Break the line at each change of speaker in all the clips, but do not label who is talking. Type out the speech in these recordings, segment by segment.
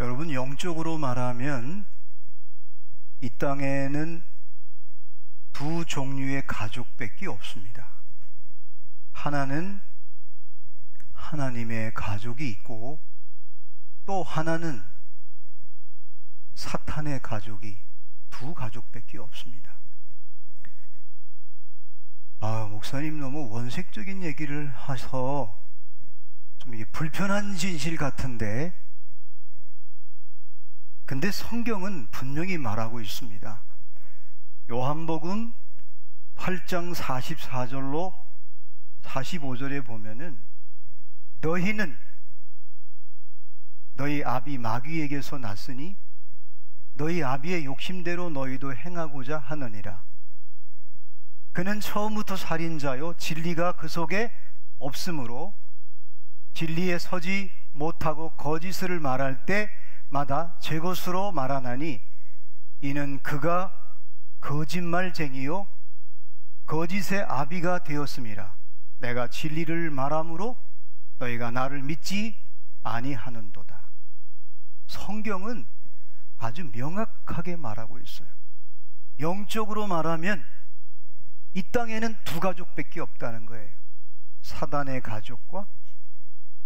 여러분, 영적으로 말하면 이 땅에는 두 종류의 가족밖에 없습니다. 하나는 하나님의 가족이 있고, 또 하나는 사탄의 가족이, 두 가족밖에 없습니다. 목사님 너무 원색적인 얘기를 하셔서 좀 이게 불편한 진실 같은데, 근데 성경은 분명히 말하고 있습니다. 요한복음 8장 44절로 45절에 보면은 너희는 너희 아비 마귀에게서 났으니 너희 아비의 욕심대로 너희도 행하고자 하느니라. 그는 처음부터 살인자요 진리가 그 속에 없으므로 진리에 서지 못하고 거짓을 말할 때마다 제 것으로 말하나니 이는 그가 거짓말쟁이요 거짓의 아비가 되었음이라. 내가 진리를 말함으로 너희가 나를 믿지 아니하는도다. 성경은 아주 명확하게 말하고 있어요. 영적으로 말하면 이 땅에는 두 가족밖에 없다는 거예요. 사단의 가족과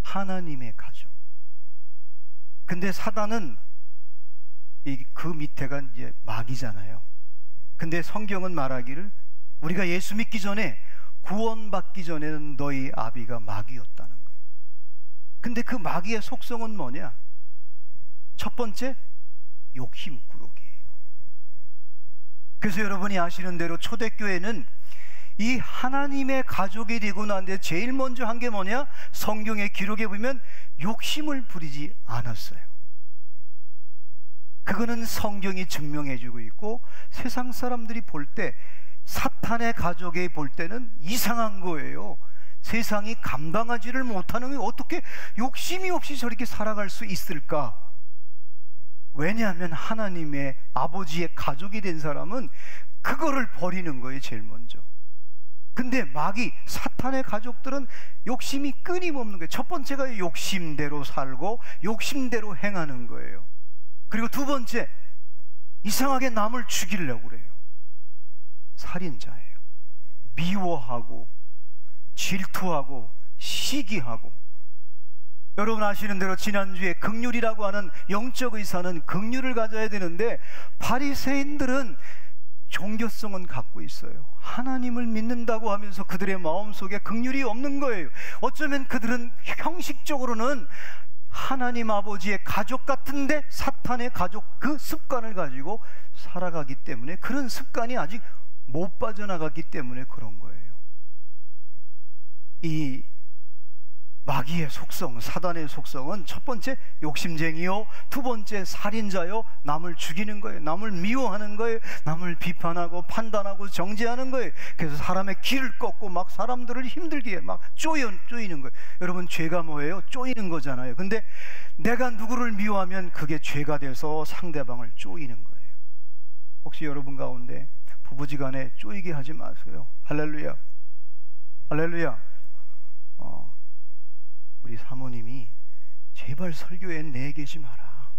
하나님의 가족. 근데 사단은 그 밑에가 이제 마귀잖아요. 근데 성경은 말하기를 우리가 예수 믿기 전에, 구원받기 전에는 너희 아비가 마귀였다는 거예요. 근데 그 마귀의 속성은 뭐냐? 첫 번째, 욕심꾸러기예요. 그래서 여러분이 아시는 대로 초대교회는 이 하나님의 가족이 되고 난 뒤에 제일 먼저 한 게 뭐냐? 성경의 기록에 보면 욕심을 부리지 않았어요. 그거는 성경이 증명해주고 있고, 세상 사람들이 볼 때, 사탄의 가족이 볼 때는 이상한 거예요. 세상이 감당하지를 못하는 게 어떻게 욕심이 없이 저렇게 살아갈 수 있을까? 왜냐하면 하나님의 아버지의 가족이 된 사람은 그거를 버리는 거예요, 제일 먼저. 근데 마귀, 사탄의 가족들은 욕심이 끊임없는 거예요. 첫 번째가 욕심대로 살고 욕심대로 행하는 거예요. 그리고 두 번째, 이상하게 남을 죽이려고 그래요. 살인자예요. 미워하고 질투하고 시기하고. 여러분 아시는 대로 지난주에 긍휼이라고 하는 영적 의사는 긍휼을 가져야 되는데, 바리새인들은 종교성은 갖고 있어요. 하나님을 믿는다고 하면서 그들의 마음속에 긍휼이 없는 거예요. 어쩌면 그들은 형식적으로는 하나님 아버지의 가족 같은데 사탄의 가족, 그 습관을 가지고 살아가기 때문에, 그런 습관이 아직 못 빠져나갔기 때문에 그런 거예요. 이 마귀의 속성, 사단의 속성은 첫 번째 욕심쟁이요, 두 번째 살인자요, 남을 죽이는 거예요. 남을 미워하는 거예요. 남을 비판하고 판단하고 정죄하는 거예요. 그래서 사람의 길을 꺾고 막 사람들을 힘들게 막 쪼이는 거예요. 여러분, 죄가 뭐예요? 쪼이는 거잖아요. 근데 내가 누구를 미워하면 그게 죄가 돼서 상대방을 쪼이는 거예요. 혹시 여러분 가운데 부부지간에 쪼이게 하지 마세요. 할렐루야, 할렐루야. 우리 사모님이 제발 설교에 내 계시 마라,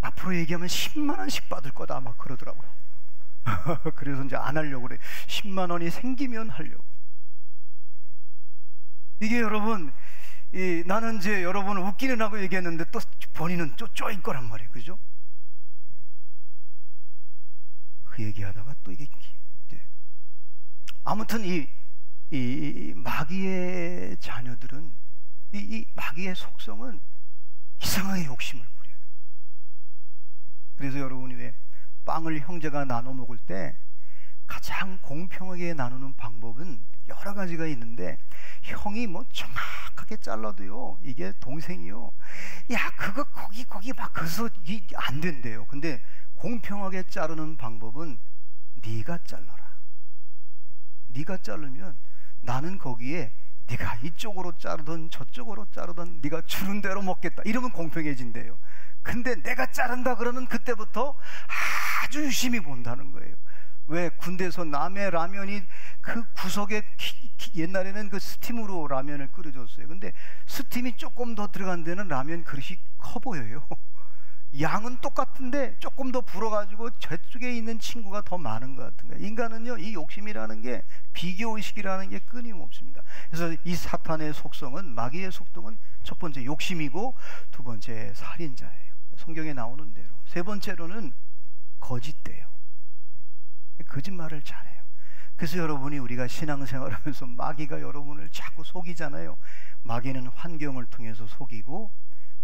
앞으로 얘기하면 10만 원씩 받을 거다 막 그러더라고요. 그래서 이제 안 하려고 그래. 10만 원이 생기면 하려고. 이게 여러분, 나는 이제 여러분을 웃기는 하고 얘기했는데 또 본인은 쪼일 거란 말이에요. 그죠? 그 얘기하다가 또 이게 아무튼 이 마귀의 자녀들은, 이 마귀의 속성은 이상하게 욕심을 부려요. 그래서 여러분이 왜 빵을 형제가 나눠 먹을 때 가장 공평하게 나누는 방법은 여러 가지가 있는데, 형이 뭐 정확하게 잘라도요, 이게 동생이요, 야 그거 거기 막 그래서 안 된대요. 근데 공평하게 자르는 방법은 네가 잘라라. 네가 자르면 나는 거기에 네가 이쪽으로 자르든 저쪽으로 자르든 네가 주는 대로 먹겠다. 이러면 공평해진대요. 근데 내가 자른다 그러면 그때부터 아주 유심히 본다는 거예요. 왜 군대에서 남의 라면이 그 구석에 옛날에는 그 스팀으로 라면을 끓여줬어요. 근데 스팀이 조금 더 들어간 데는 라면 그릇이 커 보여요. 양은 똑같은데 조금 더 불어가지고 저쪽에 있는 친구가 더 많은 것 같은 거예요. 인간은요, 이 욕심이라는 게, 비교의식이라는 게 끊임없습니다. 그래서 이 사탄의 속성은, 마귀의 속성은 첫 번째 욕심이고, 두 번째 살인자예요. 성경에 나오는 대로. 세 번째로는 거짓대요. 거짓말을 잘해요. 그래서 여러분이, 우리가 신앙생활하면서 마귀가 여러분을 자꾸 속이잖아요. 마귀는 환경을 통해서 속이고,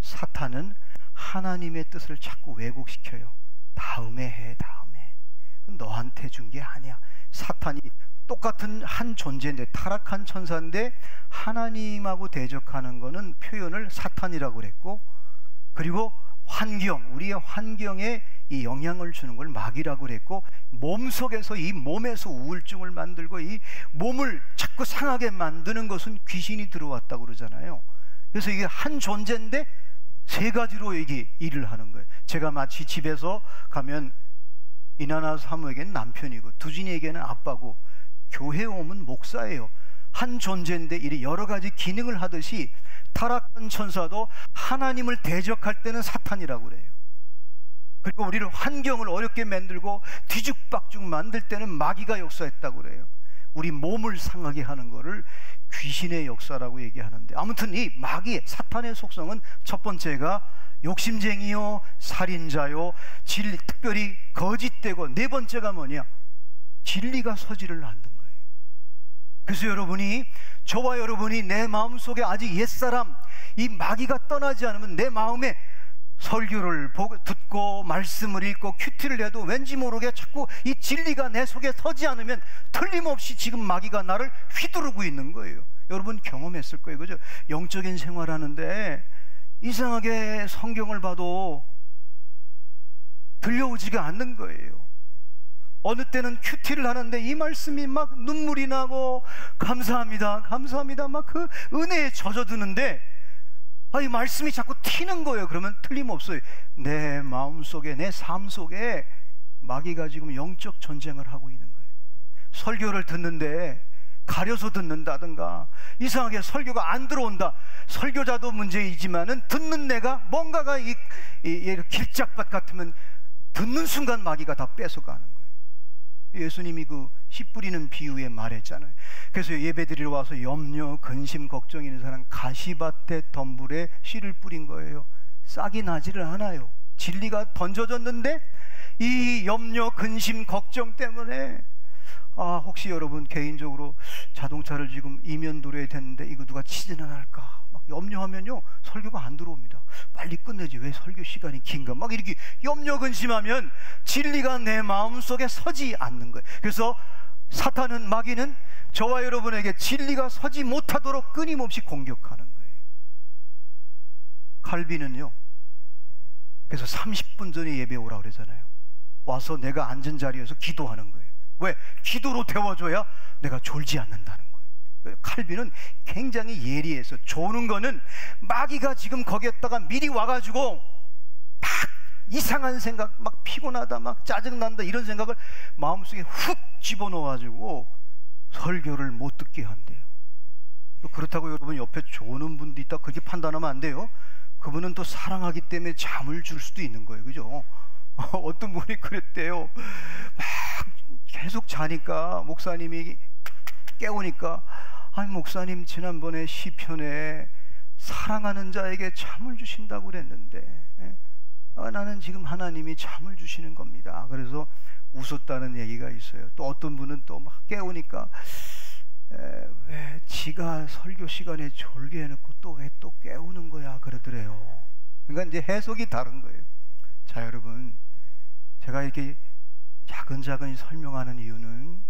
사탄은 하나님의 뜻을 자꾸 왜곡시켜요. 다음에 해, 다음에. 너한테 준 게 아니야. 사탄이 똑같은 한 존재인데, 타락한 천사인데 하나님하고 대적하는 거는 표현을 사탄이라고 그랬고, 그리고 환경, 우리의 환경에 이 영향을 주는 걸 마귀라고 그랬고, 몸속에서, 이 몸에서 우울증을 만들고 이 몸을 자꾸 상하게 만드는 것은 귀신이 들어왔다고 그러잖아요. 그래서 이게 한 존재인데 세 가지로 이게 일을 하는 거예요. 제가 마치 집에서 가면 이나나 사모에게는 남편이고, 두진이에게는 아빠고, 교회에 오면 목사예요. 한 존재인데 이리 여러 가지 기능을 하듯이 타락한 천사도 하나님을 대적할 때는 사탄이라고 그래요. 그리고 우리를 환경을 어렵게 만들고 뒤죽박죽 만들 때는 마귀가 역사했다고 그래요. 우리 몸을 상하게 하는 거를 귀신의 역사라고 얘기하는데, 아무튼 이 마귀의, 사탄의 속성은 첫 번째가 욕심쟁이요, 살인자요, 특별히 거짓되고, 네 번째가 뭐냐? 진리가 서지를 않는 거예요. 그래서 여러분이, 저와 여러분이 내 마음속에 아직 옛사람, 이 마귀가 떠나지 않으면 내 마음에 설교를 듣고 말씀을 읽고 큐티를 해도 왠지 모르게 자꾸 이 진리가 내 속에 서지 않으면 틀림없이 지금 마귀가 나를 휘두르고 있는 거예요. 여러분 경험했을 거예요, 그죠? 영적인 생활하는데 이상하게 성경을 봐도 들려오지가 않는 거예요. 어느 때는 큐티를 하는데 이 말씀이 막 눈물이 나고 감사합니다, 감사합니다 막 그 은혜에 젖어드는데, 이 말씀이 자꾸 튀는 거예요. 그러면 틀림없어요. 내 마음속에, 내 삶 속에 마귀가 지금 영적 전쟁을 하고 있는 거예요. 설교를 듣는데 가려서 듣는다든가, 이상하게 설교가 안 들어온다. 설교자도 문제이지만은 듣는 내가 뭔가가 길짝밭 같으면 듣는 순간 마귀가 다 뺏어가는 거예요. 예수님이 그 씨 뿌리는 비유에 말했잖아요. 그래서 예배드리러 와서 염려, 근심, 걱정 있는 사람 가시밭에 덤불에 씨를 뿌린 거예요. 싹이 나지를 않아요. 진리가 던져졌는데 이 염려, 근심, 걱정 때문에, 혹시 여러분 개인적으로 자동차를 지금 이면도로에 댔는데 이거 누가 치지는 않을까 막 염려하면요, 설교가 안 들어옵니다. 빨리 끝내지, 왜 설교 시간이 긴가, 막 이렇게 염려, 근심하면 진리가 내 마음속에 서지 않는 거예요. 그래서 사탄은, 마귀는 저와 여러분에게 진리가 서지 못하도록 끊임없이 공격하는 거예요. 칼빈은요, 그래서 30분 전에 예배 오라고 그러잖아요. 와서 내가 앉은 자리에서 기도하는 거예요. 왜? 기도로 데워줘야 내가 졸지 않는다는 거예요. 칼빈은 굉장히 예리해서, 조는 거는 마귀가 지금 거기에다가 미리 와가지고 막 이상한 생각, 막 피곤하다, 막 짜증난다 이런 생각을 마음속에 훅 집어넣어가지고 설교를 못 듣게 한대요. 또 그렇다고 여러분 옆에 조는 분도 있다 그렇게 판단하면 안 돼요. 그분은 또 사랑하기 때문에 잠을 줄 수도 있는 거예요, 그죠? 어떤 분이 그랬대요. 막 계속 자니까 목사님이 깨우니까, 아니 목사님 지난번에 시편에 사랑하는 자에게 잠을 주신다고 그랬는데, 나는 지금 하나님이 잠을 주시는 겁니다. 그래서 웃었다는 얘기가 있어요. 또 어떤 분은 또 막 깨우니까, 왜 지가 설교 시간에 졸게 해놓고 또 왜 또 깨우는 거야 그러더래요. 그러니까 이제 해석이 다른 거예요. 자 여러분, 제가 이렇게 차근차근히 설명하는 이유는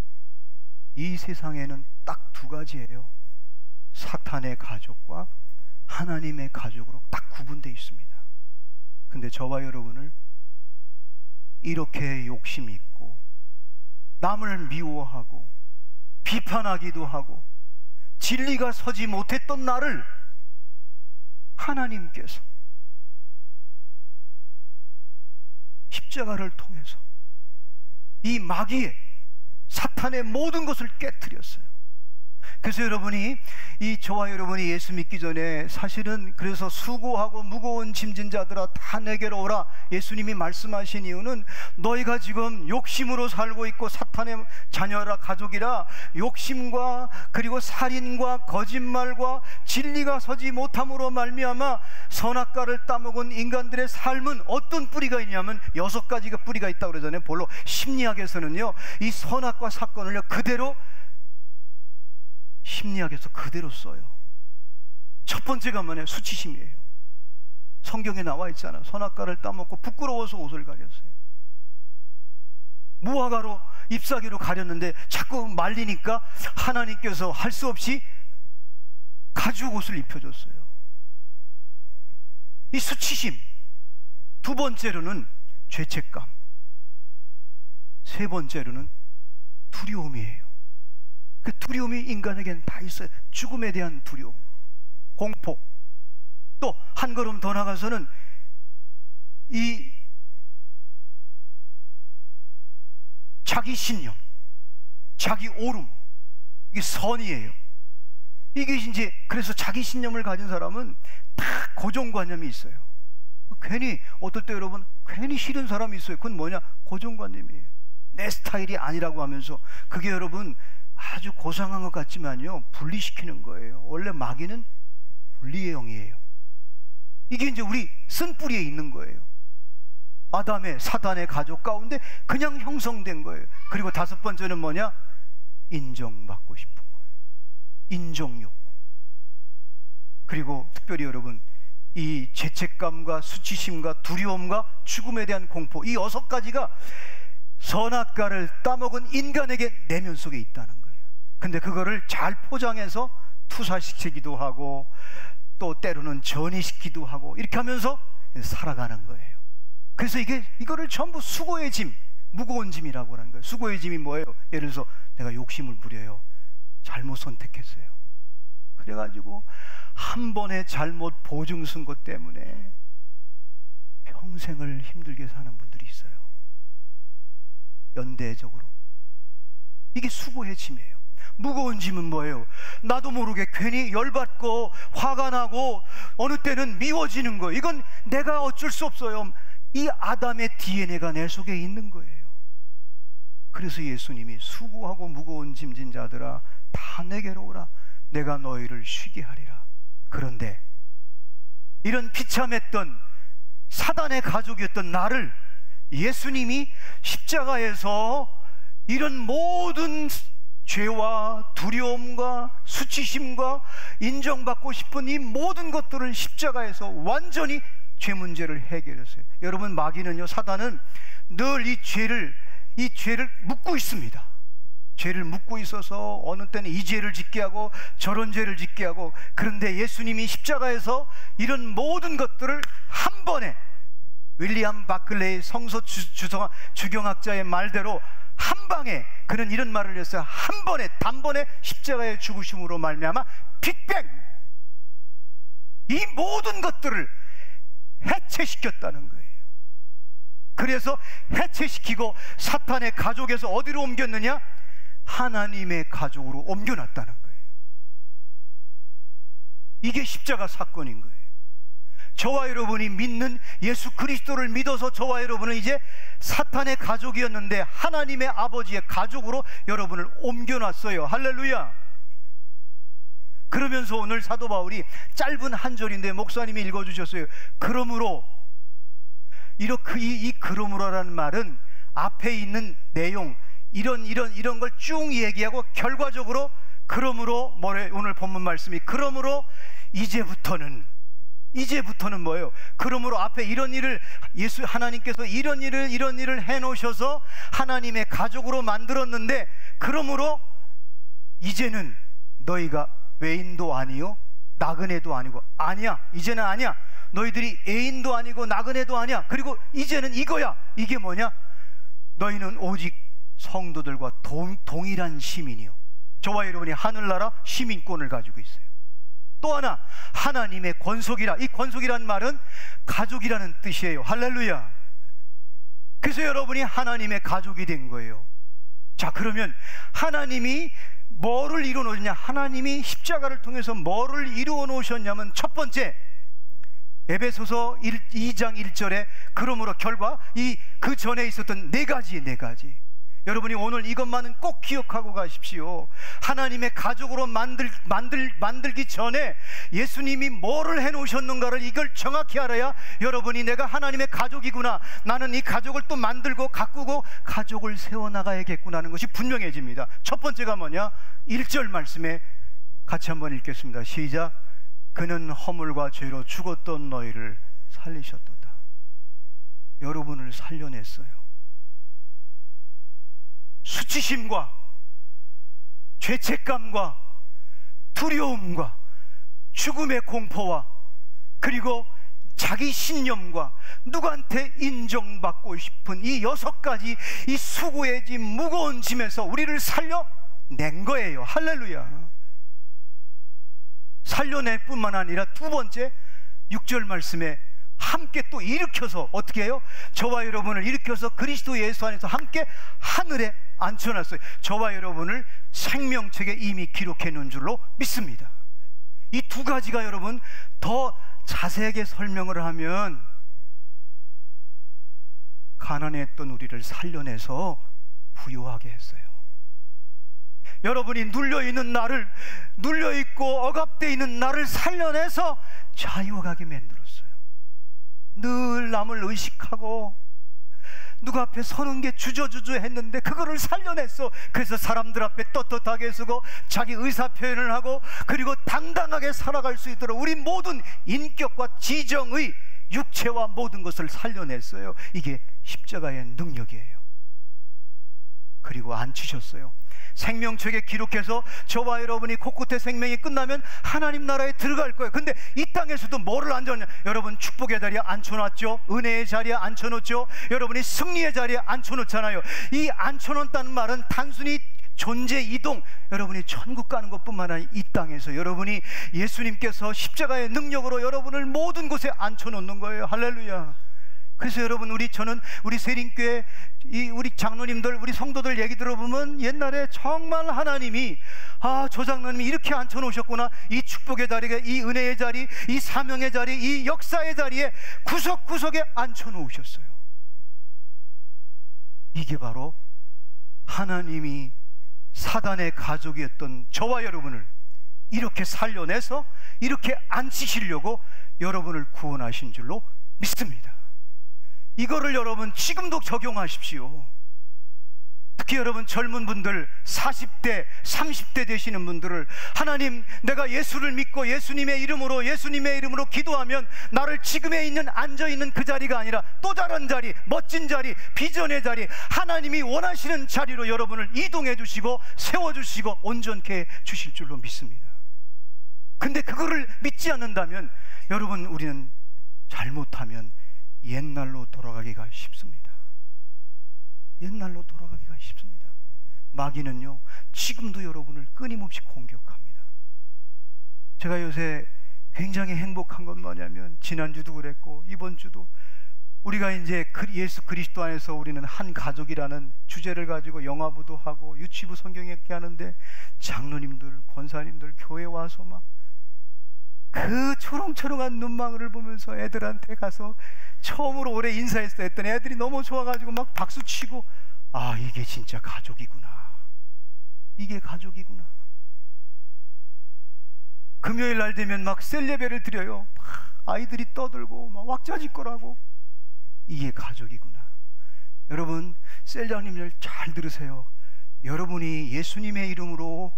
이 세상에는 딱 두 가지예요. 사탄의 가족과 하나님의 가족으로 딱 구분되어 있습니다. 근데 저와 여러분을 이렇게 욕심이 있고 남을 미워하고 비판하기도 하고 진리가 서지 못했던 나를 하나님께서 십자가를 통해서 이 마귀의 사탄의 모든 것을 깨뜨렸어요. 그래서 여러분이, 저와 여러분이 예수 믿기 전에 사실은 그래서 수고하고 무거운 짐진 자들아 다 내게로 오라 예수님이 말씀하신 이유는, 너희가 지금 욕심으로 살고 있고 사탄의 자녀라 가족이라 욕심과 그리고 살인과 거짓말과 진리가 서지 못함으로 말미암아 선악과를 따먹은 인간들의 삶은 어떤 뿌리가 있냐면 6가지가 뿌리가 있다고 그러잖아요. 본로 심리학에서는요, 이 선악과 사건을요 그대로 심리학에서 그대로 써요. 첫 번째가 뭐냐? 수치심이에요. 성경에 나와 있잖아요. 선악과를 따먹고 부끄러워서 옷을 가렸어요. 무화과로 잎사귀로 가렸는데 자꾸 말리니까 하나님께서 할 수 없이 가죽 옷을 입혀줬어요. 이 수치심. 두 번째로는 죄책감. 세 번째로는 두려움이에요. 그 두려움이 인간에게는 다 있어요. 죽음에 대한 두려움, 공포. 또 한 걸음 더 나가서는 이 자기 신념, 자기 오름. 이게 선이에요. 이게 이제, 그래서 자기 신념을 가진 사람은 다 고정관념이 있어요. 괜히, 어떨 때 여러분 괜히 싫은 사람이 있어요. 그건 뭐냐? 고정관념이에요. 내 스타일이 아니라고 하면서. 그게 여러분 아주 고상한 것 같지만요, 분리시키는 거예요. 원래 마귀는 분리의 영이에요. 이게 이제 우리 쓴뿌리에 있는 거예요. 아담의, 사단의 가족 가운데 그냥 형성된 거예요. 그리고 다섯 번째는 뭐냐? 인정받고 싶은 거예요. 인정욕구. 그리고 특별히 여러분, 이 죄책감과 수치심과 두려움과 죽음에 대한 공포, 이 6가지가 선악과를 따먹은 인간에게 내면 속에 있다는 거예요. 근데 그거를 잘 포장해서 투사시키기도 하고 또 때로는 전이시키기도 하고 이렇게 하면서 살아가는 거예요. 그래서 이거를 전부 수고의 짐, 무거운 짐이라고 하는 거예요. 수고의 짐이 뭐예요? 예를 들어서 내가 욕심을 부려요. 잘못 선택했어요. 그래가지고 한 번의 잘못 보증 선고 때문에 평생을 힘들게 사는 분들이 있어요. 연대적으로. 이게 수고의 짐이에요. 무거운 짐은 뭐예요? 나도 모르게 괜히 열받고 화가 나고 어느 때는 미워지는 거예요. 이건 내가 어쩔 수 없어요. 이 아담의 DNA가 내 속에 있는 거예요. 그래서 예수님이 수고하고 무거운 짐진 자들아 다 내게로 오라 내가 너희를 쉬게 하리라. 그런데 이런 비참했던 사단의 가족이었던 나를 예수님이 십자가에서 이런 모든 죄와 두려움과 수치심과 인정받고 싶은 이 모든 것들을 십자가에서 완전히 죄 문제를 해결했어요. 여러분, 마귀는요, 사단은 늘 이 죄를 묻고 있습니다. 죄를 묻고 있어서 어느 때는 이 죄를 짓게 하고 저런 죄를 짓게 하고. 그런데 예수님이 십자가에서 이런 모든 것들을 한 번에, 윌리엄 바클레이 성서 주경학자의 말대로 한 방에, 그는 이런 말을 했어요. 한 번에, 단번에 십자가의 죽으심으로 말미암아 빅뱅, 이 모든 것들을 해체시켰다는 거예요. 그래서 해체시키고 사탄의 가족에서 어디로 옮겼느냐? 하나님의 가족으로 옮겨놨다는 거예요. 이게 십자가 사건인 거예요. 저와 여러분이 믿는 예수 그리스도를 믿어서 저와 여러분은 이제 사탄의 가족이었는데 하나님의 아버지의 가족으로 여러분을 옮겨놨어요. 할렐루야. 그러면서 오늘 사도 바울이 짧은 한 절인데 목사님이 읽어주셨어요. 그러므로, 이 그러므로라는 말은 앞에 있는 내용, 이런 걸 쭉 얘기하고 결과적으로 그러므로 오늘 본문 말씀이 그러므로 이제부터는 뭐예요? 그러므로 앞에 이런 일을 하나님께서 이런 일을 해놓으셔서 하나님의 가족으로 만들었는데, 그러므로 이제는 너희가 외인도 아니요 나그네도 아니고, 아니야, 이제는 아니야, 너희들이 애인도 아니고 나그네도 아니야. 그리고 이제는 이거야. 이게 뭐냐? 너희는 오직 성도들과 동일한 시민이요, 저와 여러분이 하늘나라 시민권을 가지고 있어요. 또 하나, 하나님의 권속이라. 이 권속이란 말은 가족이라는 뜻이에요. 할렐루야. 그래서 여러분이 하나님의 가족이 된 거예요. 자, 그러면 하나님이 뭐를 이루어 놓으셨냐? 하나님이 십자가를 통해서 뭐를 이루어 놓으셨냐면, 첫 번째, 에베소서 2장 1절에 그러므로 결과, 그 전에 있었던 네 가지. 여러분이 오늘 이것만은 꼭 기억하고 가십시오. 하나님의 가족으로 만들기 전에 예수님이 뭐를 해놓으셨는가를, 이걸 정확히 알아야 여러분이 내가 하나님의 가족이구나, 나는 이 가족을 또 만들고 가꾸고 가족을 세워나가야겠구나 하는 것이 분명해집니다. 첫 번째가 뭐냐? 1절 말씀에 같이 한번 읽겠습니다. 시작. 그는 허물과 죄로 죽었던 너희를 살리셨도다. 여러분을 살려냈어요. 수치심과 죄책감과 두려움과 죽음의 공포와 그리고 자기 신념과 누구한테 인정받고 싶은 이 6가지 이 수고의 짐, 무거운 짐에서 우리를 살려낸 거예요. 할렐루야. 살려낼 뿐만 아니라 두 번째 6절 말씀에 함께 또 일으켜서 어떻게 해요? 저와 여러분을 일으켜서 그리스도 예수 안에서 함께 하늘에 앉혀놨어요. 저와 여러분을 생명책에 이미 기록해 놓은 줄로 믿습니다. 이 두 가지가 여러분 더 자세하게 설명을 하면, 가난했던 우리를 살려내서 부유하게 했어요. 여러분이 눌려있는 나를, 눌려있고 억압되어 있는 나를 살려내서 자유하게 만들었어요. 늘 남을 의식하고 누가 앞에 서는 게 주저주저 했는데 그거를 살려냈어. 그래서 사람들 앞에 떳떳하게 서고 자기 의사표현을 하고 그리고 당당하게 살아갈 수 있도록 우리 모든 인격과 지정의 육체와 모든 것을 살려냈어요. 이게 십자가의 능력이에요. 그리고 앉히셨어요. 생명책에 기록해서 저와 여러분이 코끝에 생명이 끝나면 하나님 나라에 들어갈 거예요. 근데 이 땅에서도 뭐를 앉혔냐? 여러분 축복의 자리에 앉혀놨죠. 은혜의 자리에 앉혀놓죠. 여러분이 승리의 자리에 앉혀놓잖아요. 이 앉혀놓는다는 말은 단순히 존재 이동, 여러분이 천국 가는 것뿐만 아니라 이 땅에서 여러분이 예수님께서 십자가의 능력으로 여러분을 모든 곳에 앉혀놓는 거예요. 할렐루야. 그래서 여러분, 저는 우리 세린교회 우리 장로님들, 우리 성도들 얘기 들어보면 옛날에 정말 하나님이 저 장로님이 이렇게 앉혀놓으셨구나, 이 축복의 자리에, 이 은혜의 자리, 이 사명의 자리, 이 역사의 자리에 구석구석에 앉혀놓으셨어요. 이게 바로 하나님이 사단의 가족이었던 저와 여러분을 이렇게 살려내서 이렇게 앉히시려고 여러분을 구원하신 줄로 믿습니다. 이거를 여러분 지금도 적용하십시오. 특히 여러분 젊은 분들, 40대, 30대 되시는 분들을, 하나님, 내가 예수를 믿고 예수님의 이름으로 기도하면 나를 지금에 있는 앉아있는 그 자리가 아니라 또 다른 자리, 멋진 자리, 비전의 자리, 하나님이 원하시는 자리로 여러분을 이동해 주시고 세워주시고 온전케 해 주실 줄로 믿습니다. 근데 그거를 믿지 않는다면 여러분, 우리는 잘못하면 옛날로 돌아가기가 쉽습니다. 옛날로 돌아가기가 쉽습니다. 마귀는요, 지금도 여러분을 끊임없이 공격합니다. 제가 요새 굉장히 행복한 건 뭐냐면, 지난주도 그랬고 이번 주도 우리가 이제 예수 그리스도 안에서 우리는 한 가족이라는 주제를 가지고 영화부도 하고 유치부 성경 읽기 하는데, 장로님들, 권사님들 교회 와서 막 그 초롱초롱한 눈망울을 보면서 애들한테 가서 처음으로 올해 인사했어 했더니 애들이 너무 좋아가지고 막 박수치고, 이게 진짜 가족이구나, 이게 가족이구나. 금요일 날 되면 막 셀레베를 드려요. 막 아이들이 떠들고 막 왁자지껄하고, 이게 가족이구나. 여러분, 셀장님들 잘 들으세요. 여러분이 예수님의 이름으로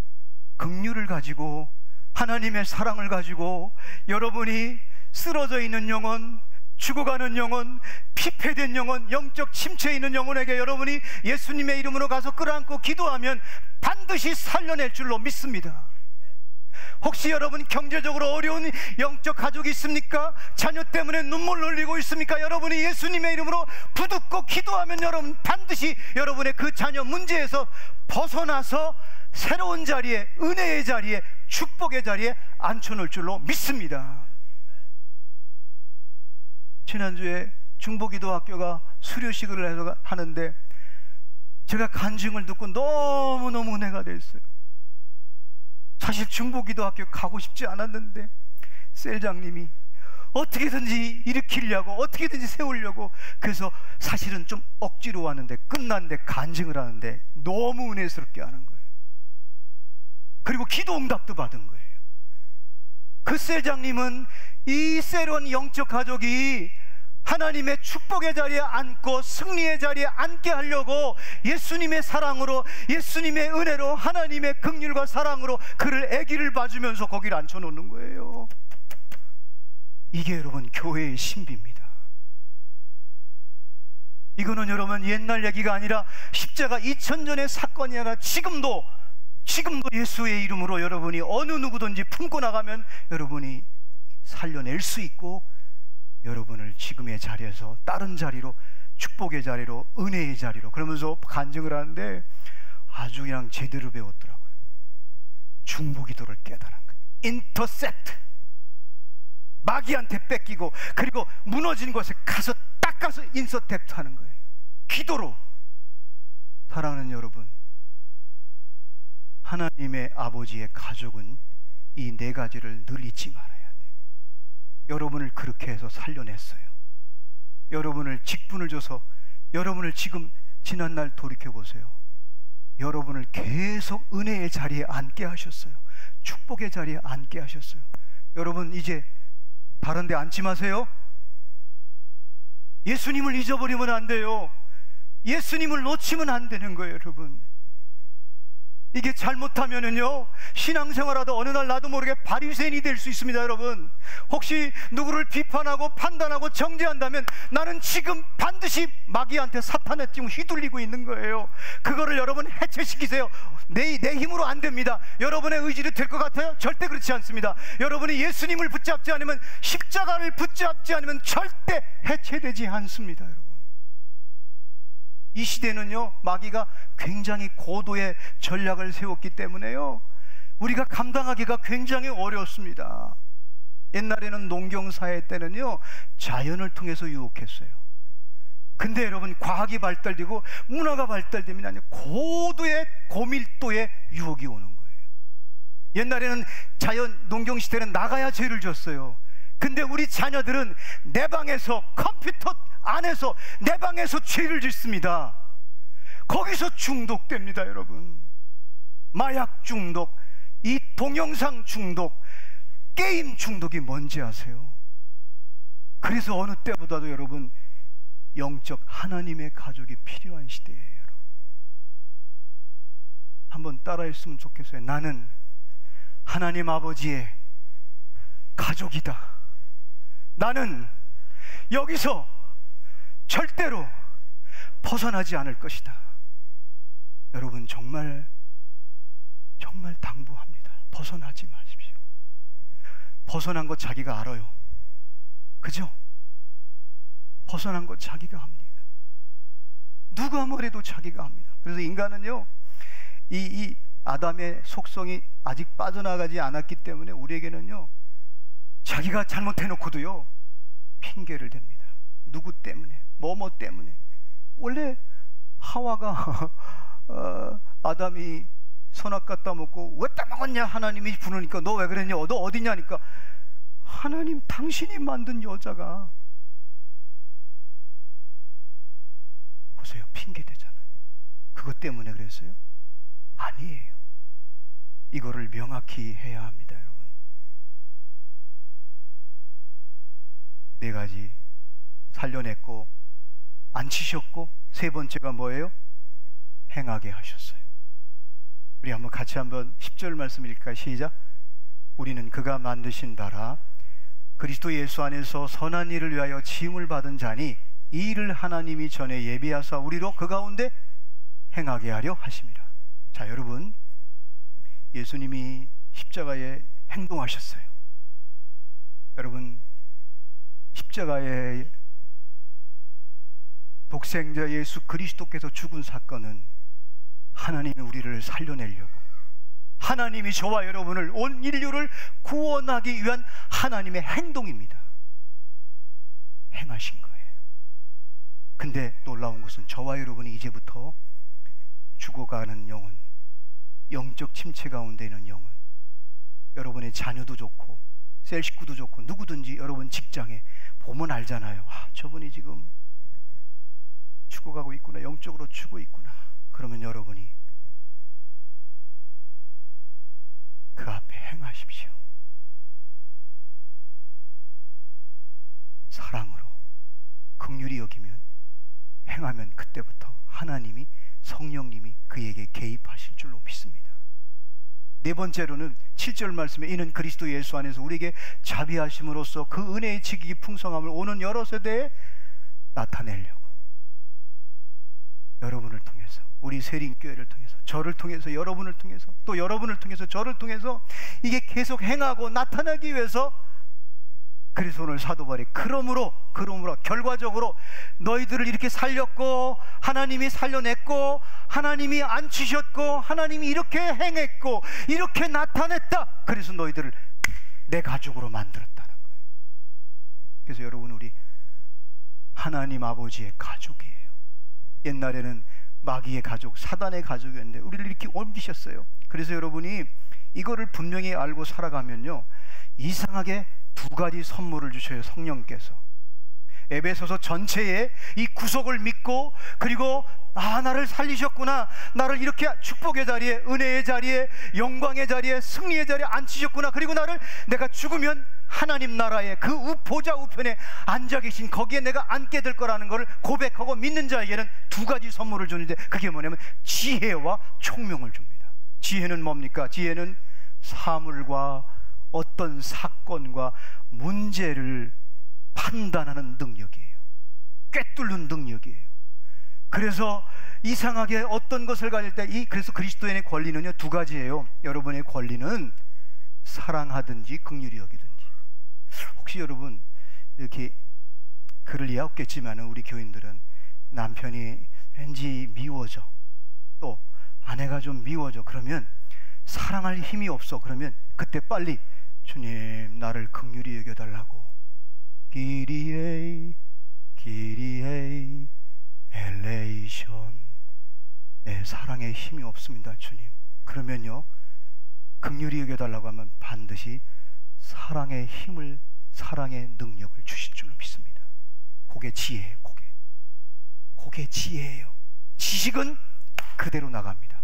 긍휼을 가지고 하나님의 사랑을 가지고 여러분이 쓰러져 있는 영혼, 죽어가는 영혼, 피폐된 영혼, 영적 침체에 있는 영혼에게 여러분이 예수님의 이름으로 가서 끌어안고 기도하면 반드시 살려낼 줄로 믿습니다. 혹시 여러분 경제적으로 어려운 영적 가족이 있습니까? 자녀 때문에 눈물 흘리고 있습니까? 여러분이 예수님의 이름으로 부둥고 기도하면 여러분 반드시 여러분의 그 자녀 문제에서 벗어나서 새로운 자리에, 은혜의 자리에, 축복의 자리에 앉혀놓을 줄로 믿습니다. 지난주에 중보기도학교가 수료식을 하는데 제가 간증을 듣고 너무너무 은혜가 됐어요. 사실 중보기도학교 가고 싶지 않았는데 셀장님이 어떻게든지 일으키려고, 어떻게든지 세우려고, 그래서 사실은 좀 억지로 왔는데 끝났는데 간증을 하는데 너무 은혜스럽게 하는 거예요. 그리고 기도 응답도 받은 거예요. 그 셀장님은 이 새로운 영적 가족이 하나님의 축복의 자리에 앉고 승리의 자리에 앉게 하려고 예수님의 사랑으로, 예수님의 은혜로, 하나님의 긍휼과 사랑으로 그를 아기를 봐주면서 거기를 앉혀놓는 거예요. 이게 여러분 교회의 신비입니다. 이거는 여러분 옛날 얘기가 아니라 십자가 2000년의 사건이 아니라 지금도 예수의 이름으로 여러분이 어느 누구든지 품고 나가면 여러분이 살려낼 수 있고, 여러분을 지금의 자리에서 다른 자리로, 축복의 자리로, 은혜의 자리로, 그러면서 간증을 하는데 아주 그냥 제대로 배웠더라고요. 중보기도를 깨달은 거예요. 인터셉트, 마귀한테 뺏기고, 그리고 무너진 곳에 가서 딱 가서 인서셉트 하는 거예요. 기도로. 사랑하는 여러분, 하나님의 아버지의 가족은 이 네 가지를 늘 잊지 말아야 돼요. 여러분을 그렇게 해서 살려냈어요. 여러분을 직분을 줘서, 여러분을 지금 지난날 돌이켜보세요. 여러분을 계속 은혜의 자리에 앉게 하셨어요. 축복의 자리에 앉게 하셨어요. 여러분 이제 다른 데 앉지 마세요. 예수님을 잊어버리면 안 돼요. 예수님을 놓치면 안 되는 거예요. 여러분, 이게 잘못하면은요, 신앙생활하다 어느 날 나도 모르게 바리새인이 될 수 있습니다. 여러분, 혹시 누구를 비판하고 판단하고 정죄한다면 나는 지금 반드시 마귀한테, 사탄에 지금 휘둘리고 있는 거예요. 그거를 여러분 해체시키세요. 내 힘으로 안 됩니다. 여러분의 의지로 될 것 같아요? 절대 그렇지 않습니다. 여러분이 예수님을 붙잡지 않으면, 십자가를 붙잡지 않으면 절대 해체되지 않습니다. 여러분, 이 시대는요, 마귀가 굉장히 고도의 전략을 세웠기 때문에요, 우리가 감당하기가 굉장히 어렵습니다. 옛날에는 농경사회 때는요, 자연을 통해서 유혹했어요. 근데 여러분, 과학이 발달되고 문화가 발달되면 아니요, 고도의 고밀도의 유혹이 오는 거예요. 옛날에는 자연 농경 시대는 나가야 죄를 졌어요. 근데 우리 자녀들은 내 방에서, 컴퓨터 안에서, 내 방에서 죄를 짓습니다. 거기서 중독됩니다. 여러분, 마약 중독, 이 동영상 중독, 게임 중독이 뭔지 아세요? 그래서 어느 때보다도 여러분, 영적 하나님의 가족이 필요한 시대예요. 여러분, 한번 따라했으면 좋겠어요. 나는 하나님 아버지의 가족이다. 나는 여기서 절대로 벗어나지 않을 것이다. 여러분, 정말 당부합니다. 벗어나지 마십시오. 벗어난 거 자기가 알아요. 그죠? 벗어난 거 자기가 합니다. 누가 뭐래도 자기가 합니다. 그래서 인간은요, 이 아담의 속성이 아직 빠져나가지 않았기 때문에 우리에게는요, 자기가 잘못해놓고도요 핑계를 댑니다. 누구 때문에, 뭐뭐 때문에. 원래 하와가 아담이 선악 갖다 먹고 왜 따먹었냐 하나님이 부르니까, 너 왜 그랬냐, 너 어디냐니까, 하나님 당신이 만든 여자가, 보세요, 핑계 대잖아요. 그것 때문에 그랬어요? 아니에요. 이거를 명확히 해야 합니다. 여러분, 네 가지 살려냈고 앉히셨고, 세 번째가 뭐예요? 행하게 하셨어요. 우리 한번 같이 한번 10절 말씀 읽을까요? 시작. 우리는 그가 만드신 바라 그리스도 예수 안에서 선한 일을 위하여 지음을 받은 자니 이 일을 하나님이 전에 예비하사 우리로 그 가운데 행하게 하려 하심이라. 자, 여러분, 예수님이 십자가에 행동하셨어요. 여러분, 십자가에 독생자 예수 그리스도께서 죽은 사건은 하나님이 우리를 살려내려고, 하나님이 저와 여러분을, 온 인류를 구원하기 위한 하나님의 행동입니다. 행하신 거예요. 근데 놀라운 것은 저와 여러분이 이제부터 죽어가는 영혼, 영적 침체 가운데 있는 영혼, 여러분의 자녀도 좋고 셀 식구도 좋고 누구든지 여러분 직장에 보면 알잖아요. 아, 저분이 지금 죽어가고 있구나, 영적으로 죽어 있구나. 그러면 여러분이 그 앞에 행하십시오. 사랑으로 긍휼히 여기면 행하면 그때부터 하나님이, 성령님이 그에게 개입하실 줄로 믿습니다. 네 번째로는 7절 말씀에 이는 그리스도 예수 안에서 우리에게 자비하심으로써 그 은혜의 지극히 풍성함을 오는 여러 세대에 나타내려고, 여러분을 통해서, 우리 세린교회를 통해서, 저를 통해서, 여러분을 통해서, 또 여러분을 통해서 저를 통해서 이게 계속 행하고 나타나기 위해서, 그래서 오늘 사도 바울이 그러므로 결과적으로 너희들을 이렇게 살렸고 하나님이 살려냈고 하나님이 앉히셨고 하나님이 이렇게 행했고 이렇게 나타냈다, 그래서 너희들을 내 가족으로 만들었다는 거예요. 그래서 여러분, 우리 하나님 아버지의 가족이에요. 옛날에는 마귀의 가족, 사단의 가족이었는데 우리를 이렇게 옮기셨어요. 그래서 여러분이 이거를 분명히 알고 살아가면요, 이상하게 두 가지 선물을 주셔요, 성령께서. 에베소서 전체에 이 구속을 믿고, 그리고 나를 살리셨구나, 나를 이렇게 축복의 자리에, 은혜의 자리에, 영광의 자리에, 승리의 자리에 앉히셨구나, 그리고 나를 내가 죽으면 하나님 나라의 그 보좌 우편에 앉아 계신 거기에 내가 앉게 될 거라는 것을 고백하고 믿는 자에게는 두 가지 선물을 주는데, 그게 뭐냐면 지혜와 총명을 줍니다. 지혜는 뭡니까? 지혜는 사물과 어떤 사건과 문제를 판단하는 능력이에요. 꿰뚫는 능력이에요. 그래서 이상하게 어떤 것을 가질 때 그래서 그리스도인의 권리는요, 두 가지예요. 여러분의 권리는 사랑하든지 긍휼히 여기든지. 혹시 여러분 이렇게 그럴 리가 없겠지만 우리 교인들은 남편이 왠지 미워져, 또 아내가 좀 미워져, 그러면 사랑할 힘이 없어. 그러면 그때 빨리 주님 나를 긍휼히 여겨달라고, 기리에이 기리에이 엘레이션, 내 사랑에 힘이 없습니다 주님. 그러면요, 긍휼히 여겨달라고 하면 반드시 사랑의 힘을, 사랑의 능력을 주실 줄로 믿습니다. 그게 지혜예요. 그게 지혜예요. 지식은 그대로 나갑니다.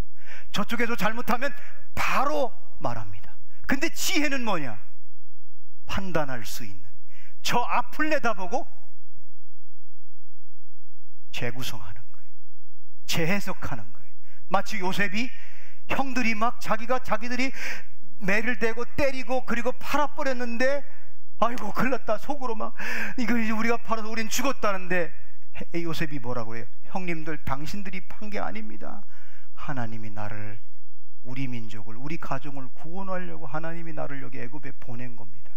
저쪽에서 잘못하면 바로 말합니다. 근데 지혜는 뭐냐? 판단할 수 있는, 저 앞을 내다보고 재구성하는 거예요. 재해석하는 거예요. 마치 요셉이 형들이 막 자기들이 매를 대고 때리고 그리고 팔아버렸는데, 아이고 글렀다, 속으로 막 이거 우리가 팔아서 우린 죽었다는데, 요셉이 뭐라고 그래요? 형님들, 당신들이 판 게 아닙니다. 하나님이 나를, 우리 민족을, 우리 가정을 구원하려고 하나님이 나를 여기 애굽에 보낸 겁니다.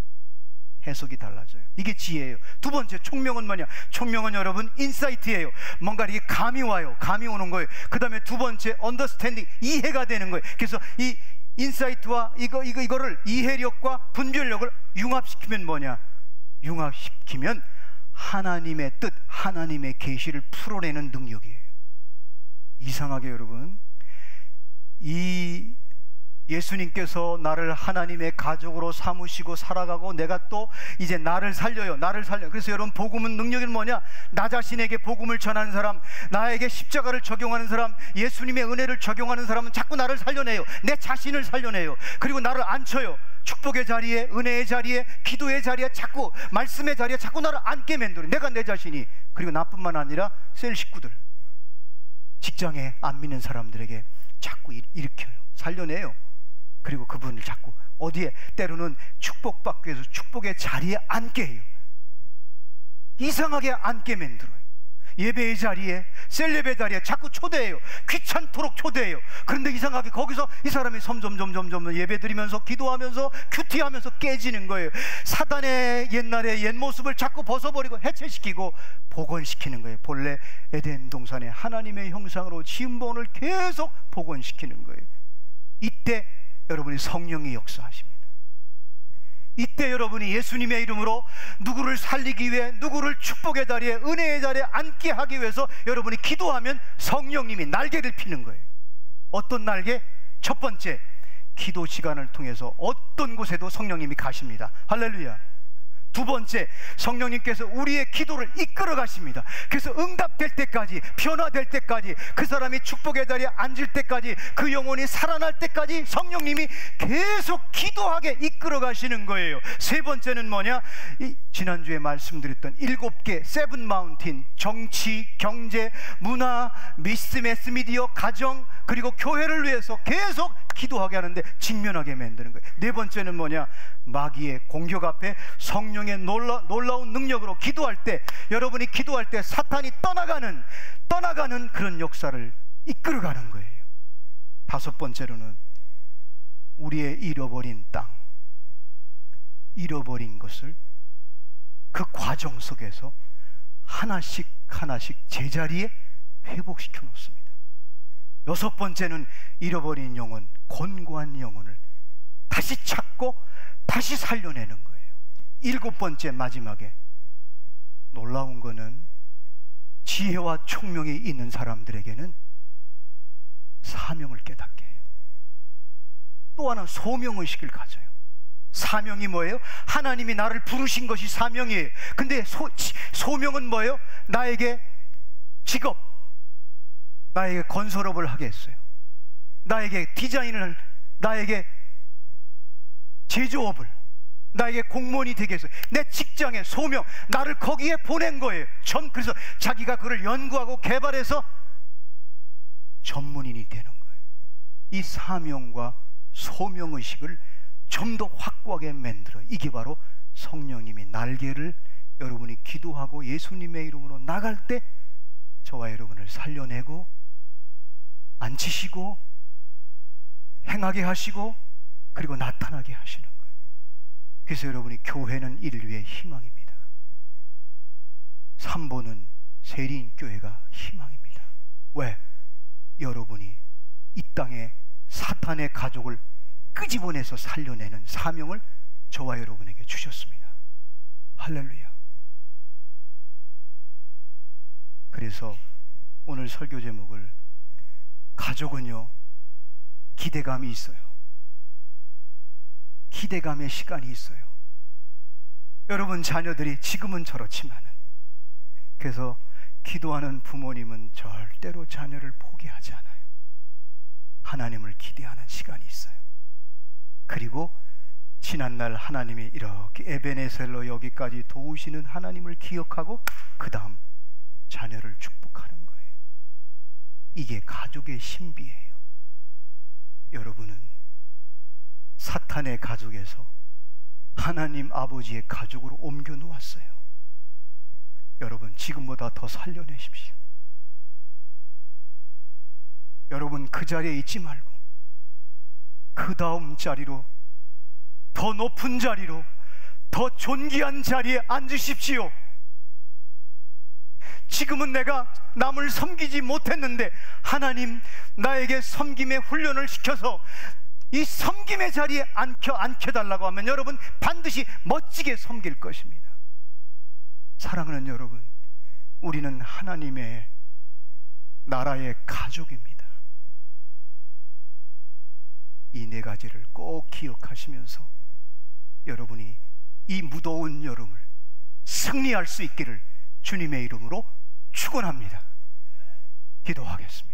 해석이 달라져요. 이게 지혜예요. 두 번째, 총명은 뭐냐? 총명은 여러분 인사이트예요. 뭔가 이렇게 감이 와요. 감이 오는 거예요. 그 다음에 두 번째, 언더스탠딩, 이해가 되는 거예요. 그래서 이 인사이트와 이거를, 이해력과 분별력을 융합시키면 뭐냐? 융합시키면 하나님의 뜻, 하나님의 계시를 풀어내는 능력이에요. 이상하게 여러분, 이 예수님께서 나를 하나님의 가족으로 삼으시고 살아가고, 내가 또 이제 나를 살려요. 그래서 여러분, 복음은 능력이 뭐냐? 나 자신에게 복음을 전하는 사람, 나에게 십자가를 적용하는 사람, 예수님의 은혜를 적용하는 사람은 자꾸 나를 살려내요. 내 자신을 살려내요. 그리고 나를 앉혀요. 축복의 자리에, 은혜의 자리에, 기도의 자리에, 자꾸 말씀의 자리에 자꾸 나를 앉게 만들어요. 내가 내 자신이. 그리고 나뿐만 아니라 셀 식구들, 직장에 안 믿는 사람들에게 자꾸 일으켜요. 살려내요. 그리고 그분을 자꾸 어디에, 때로는 축복받기 위해서 축복의 자리에 앉게 해요. 이상하게 앉게 만들어요. 예배의 자리에, 셀레브의 자리에 자꾸 초대해요. 귀찮도록 초대해요. 그런데 이상하게 거기서 이 사람이 점점 예배 드리면서, 기도하면서, 큐티하면서 깨지는 거예요. 사단의 옛날의 옛 모습을 자꾸 벗어버리고 해체시키고 복원시키는 거예요. 본래 에덴 동산에 하나님의 형상으로 지은 본을 계속 복원시키는 거예요. 이때 여러분이 성령이 역사하십니다. 이때 여러분이 예수님의 이름으로 누구를 살리기 위해, 누구를 축복의 자리에, 은혜의 자리에 앉게 하기 위해서 여러분이 기도하면 성령님이 날개를 피는 거예요. 어떤 날개? 첫 번째, 기도 시간을 통해서 어떤 곳에도 성령님이 가십니다. 할렐루야. 두 번째, 성령님께서 우리의 기도를 이끌어 가십니다. 그래서 응답될 때까지, 변화될 때까지, 그 사람이 축복의 자리에 앉을 때까지, 그 영혼이 살아날 때까지 성령님이 계속 기도하게 이끌어 가시는 거예요. 세 번째는 뭐냐? 지난주에 말씀드렸던 7개 세븐 마운틴, 정치, 경제, 문화, 매스미디어, 가정, 그리고 교회를 위해서 계속 기도하게 하는데 직면하게 만드는 거예요. 네 번째는 뭐냐? 마귀의 공격 앞에 성령의 놀라운 능력으로 기도할 때, 여러분이 기도할 때 사탄이 떠나가는 그런 역사를 이끌어가는 거예요. 다섯 번째로는 우리의 잃어버린 땅, 잃어버린 것을 그 과정 속에서 하나씩 제자리에 회복시켜 놓습니다. 여섯 번째는 잃어버린 영혼, 곤고한 영혼을 다시 찾고 다시 살려내는 거예요. 일곱 번째, 마지막에 놀라운 거는 지혜와 총명이 있는 사람들에게는 사명을 깨닫게 해요. 또 하나, 소명의식을 가져요. 사명이 뭐예요? 하나님이 나를 부르신 것이 사명이에요. 근데 소명은 뭐예요? 나에게 직업, 나에게 건설업을 하게 했어요. 나에게 디자인을, 나에게 제조업을, 나에게 공무원이 되게 했어요. 내 직장의 소명, 나를 거기에 보낸 거예요. 그래서 자기가 그걸 연구하고 개발해서 전문인이 되는 거예요. 이 사명과 소명의식을 좀 더 확고하게 만들어, 이게 바로 성령님이 날개를 여러분이 기도하고 예수님의 이름으로 나갈 때 저와 여러분을 살려내고 앉히시고 행하게 하시고 그리고 나타나게 하시는 거예요. 그래서 여러분이 교회는 인류의 희망입니다. 3번은 세리인교회가 희망입니다. 왜? 여러분이 이 땅에 사탄의 가족을 끄집어내서 살려내는 사명을 저와 여러분에게 주셨습니다. 할렐루야. 그래서 오늘 설교 제목을, 가족은요 기대감이 있어요. 기대감의 시간이 있어요. 여러분 자녀들이 지금은 저렇지만은, 그래서 기도하는 부모님은 절대로 자녀를 포기하지 않아요. 하나님을 기대하는 시간이 있어요. 그리고 지난날 하나님이 이렇게 에베네셀로 여기까지 도우시는 하나님을 기억하고 그 다음 자녀를 축복하는 거예요. 이게 가족의 신비예요. 여러분은 사탄의 가족에서 하나님 아버지의 가족으로 옮겨 놓았어요. 여러분 지금보다 더 살려내십시오. 여러분 그 자리에 있지 말고 그 다음 자리로, 더 높은 자리로, 더 존귀한 자리에 앉으십시오. 지금은 내가 남을 섬기지 못했는데 하나님 나에게 섬김의 훈련을 시켜서 이 섬김의 자리에 앉혀달라고 하면 여러분 반드시 멋지게 섬길 것입니다. 사랑하는 여러분, 우리는 하나님의 나라의 가족입니다. 이 네 가지를 꼭 기억하시면서 여러분이 이 무더운 여름을 승리할 수 있기를 주님의 이름으로 축원합니다. 기도하겠습니다.